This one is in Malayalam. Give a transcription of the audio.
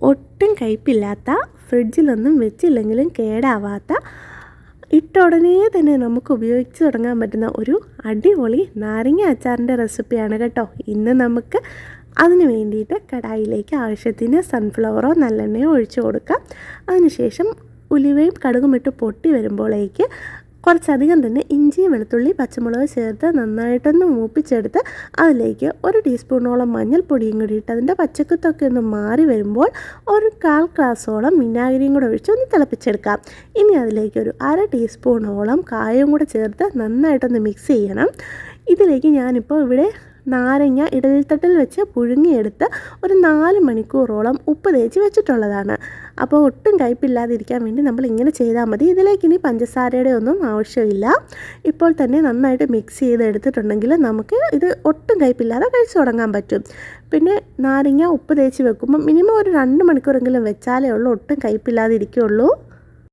ഒട്ടും കയ്പില്ലാത്ത, ഫ്രിഡ്ജിലൊന്നും വെച്ചില്ലെങ്കിലും കേടാവാത്ത, ഇട്ട ഉടനെ തന്നെ നമുക്ക് ഉപയോഗിച്ച് തുടങ്ങാൻ പറ്റുന്ന ഒരു അടിപൊളി നാരങ്ങ അച്ചാറിൻ്റെ റെസിപ്പിയാണ് കേട്ടോ. ഇന്ന് നമുക്ക് അതിന് വേണ്ടിയിട്ട് കടായിലേക്ക് ആവശ്യത്തിന് സൺഫ്ലവറോ നല്ലെണ്ണയോ ഒഴിച്ചു കൊടുക്കാം. അതിനുശേഷം ഉലുവയും കടുകും ഇട്ട് പൊട്ടി വരുമ്പോഴേക്ക് കുറച്ചധികം തന്നെ ഇഞ്ചി, വെളുത്തുള്ളി, പച്ചമുളക് ചേർത്ത് നന്നായിട്ടൊന്ന് മൂപ്പിച്ചെടുത്ത് അതിലേക്ക് 1 ടീസ്പൂണോളം മഞ്ഞൾപ്പൊടിയും കൂടി ഇട്ട് അതിൻ്റെ പച്ചക്കുത്തൊക്കെ ഒന്ന് മാറി വരുമ്പോൾ 1/4 ഗ്ലാസ്സോളം വിനാഗിരിയും കൂടെ ഒഴിച്ച് ഒന്ന് തിളപ്പിച്ചെടുക്കാം. ഇനി അതിലേക്ക് ഒരു 1/2 ടീസ്പൂണോളം കായവും കൂടെ ചേർത്ത് നന്നായിട്ടൊന്ന് മിക്സ് ചെയ്യണം. ഇതിലേക്ക് ഞാനിപ്പോൾ ഇവിടെ നാരങ്ങ ഇഡലിത്തട്ടിൽ വെച്ച് പുഴുങ്ങിയെടുത്ത് ഒരു 4 മണിക്കൂറോളം ഉപ്പ് തേച്ച് വെച്ചിട്ടുള്ളതാണ്. അപ്പോൾ ഒട്ടും കയ്പില്ലാതിരിക്കാൻ വേണ്ടി നമ്മൾ ഇങ്ങനെ ചെയ്താൽ മതി. ഇതിലേക്ക് ഇനി പഞ്ചസാരയുടെ ഒന്നും ആവശ്യമില്ല. ഇപ്പോൾ തന്നെ നന്നായിട്ട് മിക്സ് ചെയ്തെടുത്തിട്ടുണ്ടെങ്കിൽ നമുക്ക് ഇത് ഒട്ടും കയ്പില്ലാതെ കഴിച്ചു തുടങ്ങാൻ പറ്റും. പിന്നെ നാരങ്ങ ഉപ്പ് തേച്ച് വെക്കുമ്പോൾ മിനിമം ഒരു 2 മണിക്കൂറെങ്കിലും വെച്ചാലേ ഉള്ളൂ ഒട്ടും കയ്പില്ലാതെ ഇരിക്കുകയുള്ളൂ.